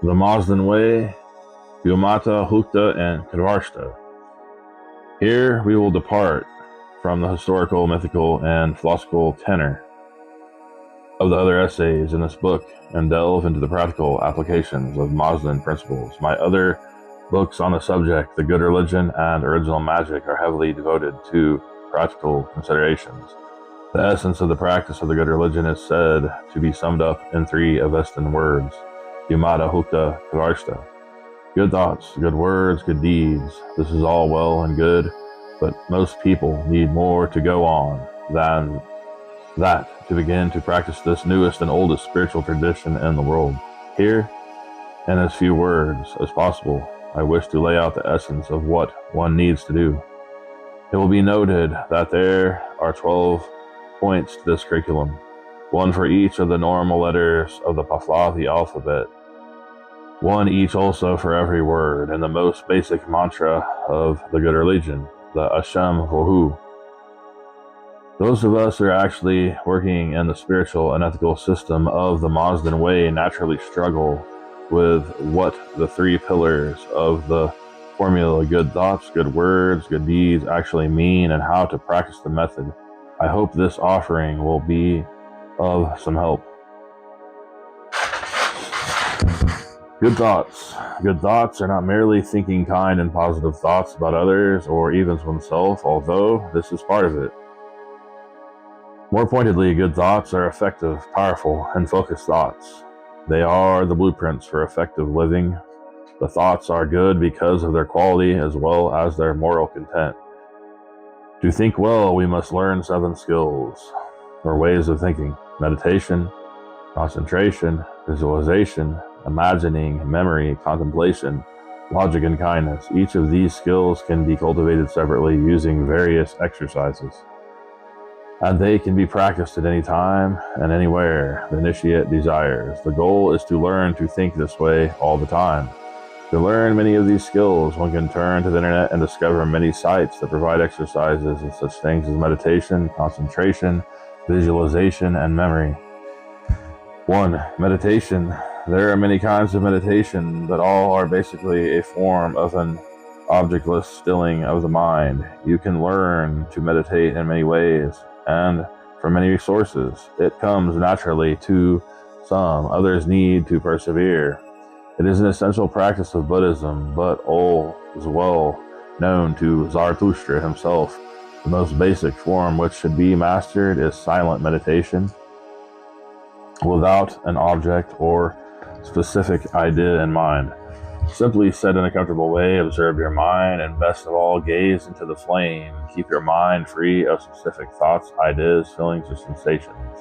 the Mazdan way, Humata, Huxta, and Hwarsta. Here we will depart from the historical, mythical, and philosophical tenor of the other essays in this book and delve into the practical applications of Mazdan principles. My other books on the subject, The Good Religion and Original Magic, are heavily devoted to practical considerations. The essence of the practice of the good religion is said to be summed up in 3 Avestan words: Humata, Huxta, Hwarsta. Good thoughts, good words, good deeds. This is all well and good, but most people need more to go on than that to begin to practice this newest and oldest spiritual tradition in the world. Here, in as few words as possible, I wish to lay out the essence of what one needs to do. It will be noted that there are 12 points to this curriculum, one for each of the normal letters of the Pahlavi alphabet, one each also for every word, and the most basic mantra of the good religion, the Hashem Vohu. Those of us who are actually working in the spiritual and ethical system of the Mazdan way naturally struggle with what the 3 pillars of the formula good thoughts, good words, good deeds actually mean and how to practice the method. I hope this offering will be of some help. Good thoughts. Good thoughts are not merely thinking kind and positive thoughts about others or even oneself, although this is part of it. More pointedly, good thoughts are effective, powerful, and focused thoughts. They are the blueprints for effective living. The thoughts are good because of their quality as well as their moral content. To think well, we must learn 7 skills, or ways of thinking: meditation, concentration, visualization, imagining, memory, contemplation, logic, and kindness. Each of these skills can be cultivated separately using various exercises, and they can be practiced at any time and anywhere the initiate desires. The goal is to learn to think this way all the time. To learn many of these skills, one can turn to the internet and discover many sites that provide exercises in such things as meditation, concentration, visualization, and memory. 1. Meditation. There are many kinds of meditation, but all are basically a form of an objectless stilling of the mind. You can learn to meditate in many ways and from many sources. It comes naturally to some, others need to persevere. It is an essential practice of Buddhism, but all is well known to Zarathustra himself. The most basic form which should be mastered is silent meditation, without an object or specific idea in mind. Simply sit in a comfortable way, observe your mind, and best of all, gaze into the flame. Keep your mind free of specific thoughts, ideas, feelings, or sensations.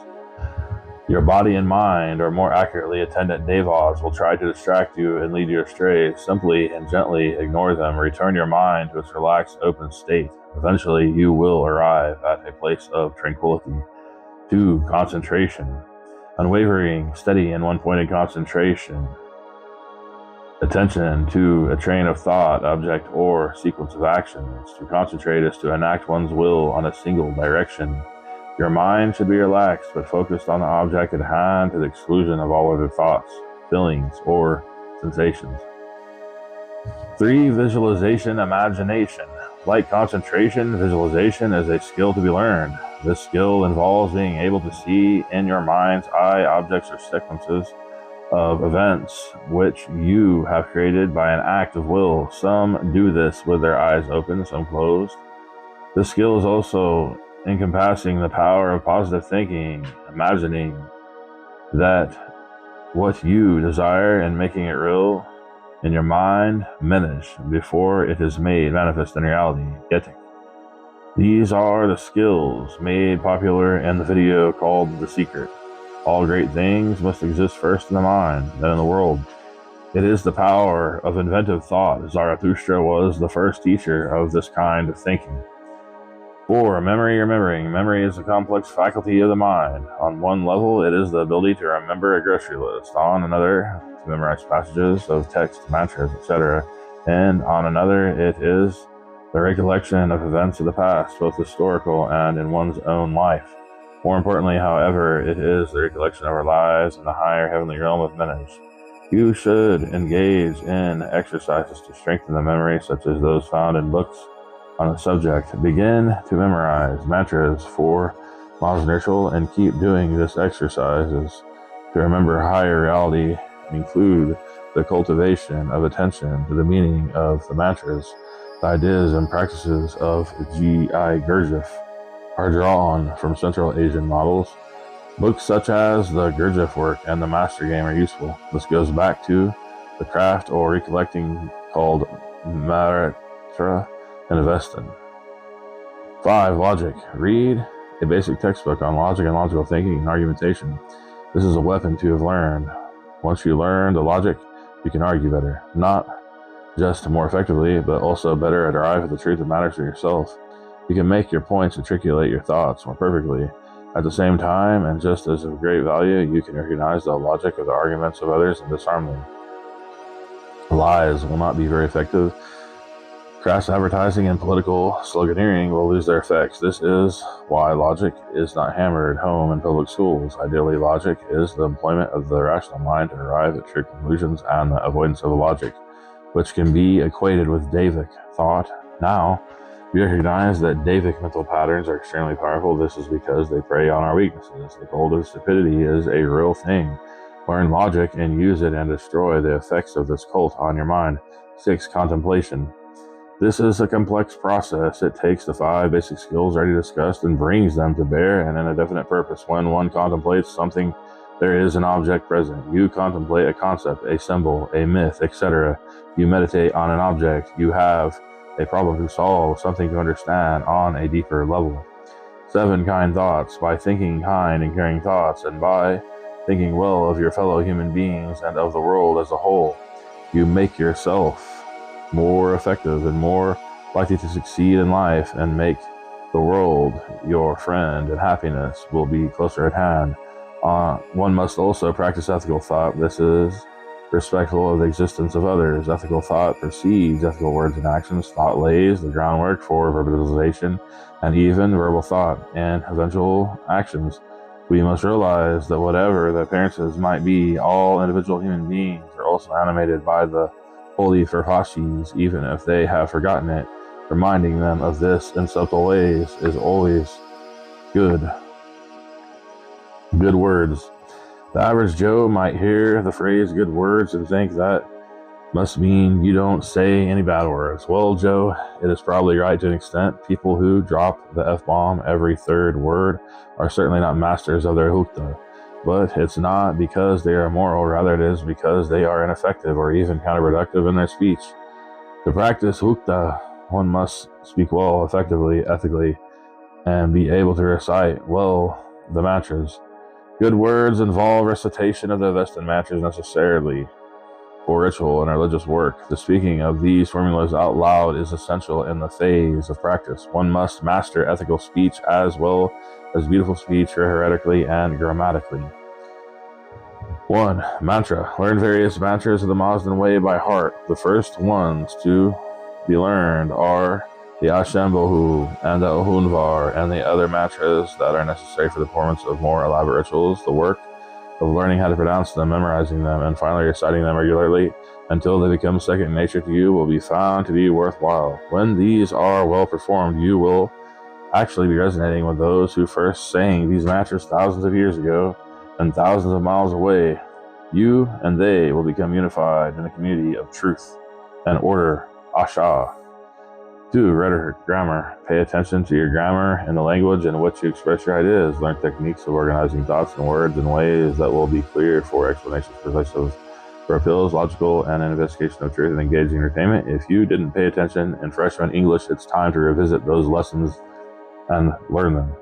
Your body and mind, or more accurately, attendant devas, will try to distract you and lead you astray. Simply and gently ignore them. Return your mind to its relaxed, open state. Eventually, you will arrive at a place of tranquility. 2. Concentration. Unwavering, steady, and one-pointed concentration. Attention to a train of thought, object, or sequence of actions. To concentrate is to enact one's will on a single direction. Your mind should be relaxed but focused on the object at hand to the exclusion of all other thoughts, feelings, or sensations. 3. Visualization, imagination. Like concentration, visualization is a skill to be learned. This skill involves being able to see in your mind's eye objects or sequences of events which you have created by an act of will. Some do this with their eyes open, some closed. This skill is also encompassing the power of positive thinking, imagining that what you desire and making it real in your mind diminish before it is made manifest in reality. Getting. These are the skills made popular in the video called The Secret. All great things must exist first in the mind, then in the world. It is the power of inventive thought. Zarathustra was the first teacher of this kind of thinking. 4. Memory, remembering. Memory is a complex faculty of the mind. On one level, it is the ability to remember a grocery list. On another, to memorize passages of text, mantras, etc. And on another, it is the recollection of events of the past, both historical and in one's own life. More importantly, however, it is the recollection of our lives in the higher heavenly realm of Menej. You should engage in exercises to strengthen the memory, such as those found in books on the subject. Begin to memorize mantras for Mazdan ritual and keep doing this exercises to remember higher reality, include the cultivation of attention to the meaning of the mantras. The ideas and practices of XII Gurdjieff are drawn from Central Asian models. Books such as the Gurdjieff work and the Master Game are useful. This goes back to the craft or recollecting called Maratra and Vestin. 5. Logic. Read a basic textbook on logic and logical thinking and argumentation. This is a weapon to have learned. Once you learn the logic, you can argue better. Not just more effectively, but also better at arrive at the truth that matters to yourself. You can make your points, articulate your thoughts more perfectly. At the same time, and just as of great value, you can recognize the logic of the arguments of others and disarm them. Lies will not be very effective. Crass advertising and political sloganeering will lose their effects. This is why logic is not hammered home in public schools. Ideally, logic is the employment of the rational mind to arrive at true conclusions and the avoidance of logic, which can be equated with Davic thought. Now, we recognize that Davic mental patterns are extremely powerful. This is because they prey on our weaknesses. The cult of stupidity is a real thing. Learn logic and use it and destroy the effects of this cult on your mind. 6. Contemplation. This is a complex process. It takes the 5 basic skills already discussed and brings them to bear and in a definite purpose. When one contemplates something, there is an object present. You contemplate a concept, a symbol, a myth, etc. You meditate on an object. You have a problem to solve, something to understand on a deeper level. 7. Kind thoughts. By thinking kind and caring thoughts, and by thinking well of your fellow human beings and of the world as a whole, you make yourself more effective and more likely to succeed in life and make the world your friend, and happiness will be closer at hand. One must also practice ethical thought. This is respectful of the existence of others. Ethical thought precedes ethical words and actions. Thought lays the groundwork for verbalization and even verbal thought and eventual actions. We must realize that whatever the appearances might be, all individual human beings are also animated by the holy Hwarsta, even if they have forgotten it. Reminding them of this in subtle ways is always good. Good words. The average Joe might hear the phrase good words and think that must mean you don't say any bad words. Well, Joe, it is probably right to an extent. People who drop the F-bomb every third word are certainly not masters of their Huxta. But it's not because they are immoral, rather it is because they are ineffective or even counterproductive in their speech. To practice Huxta, one must speak well, effectively, ethically, and be able to recite well the mantras. Good words involve recitation of the Vestin mantras necessarily for ritual and religious work. The speaking of these formulas out loud is essential in the phase of practice. One must master ethical speech as well as beautiful speech rhetorically and grammatically. 1. Mantra. Learn various mantras of the Mazdan way by heart. The first ones to be learned are the Ashambhu and the Ohunvar and the other mantras that are necessary for the performance of more elaborate rituals. The work of learning how to pronounce them, memorizing them, and finally reciting them regularly until they become second nature to you will be found to be worthwhile. When these are well performed, you will actually be resonating with those who first sang these mantras thousands of years ago and thousands of miles away. You and they will become unified in a community of truth and order. Asha. 2. Rhetoric. Grammar. Pay attention to your grammar and the language in which you express your ideas. Learn techniques of organizing thoughts and words in ways that will be clear for explanations, persuasive for appeals, logical, and an investigation of truth and engaging entertainment. If you didn't pay attention in freshman English, it's time to revisit those lessons and learn them.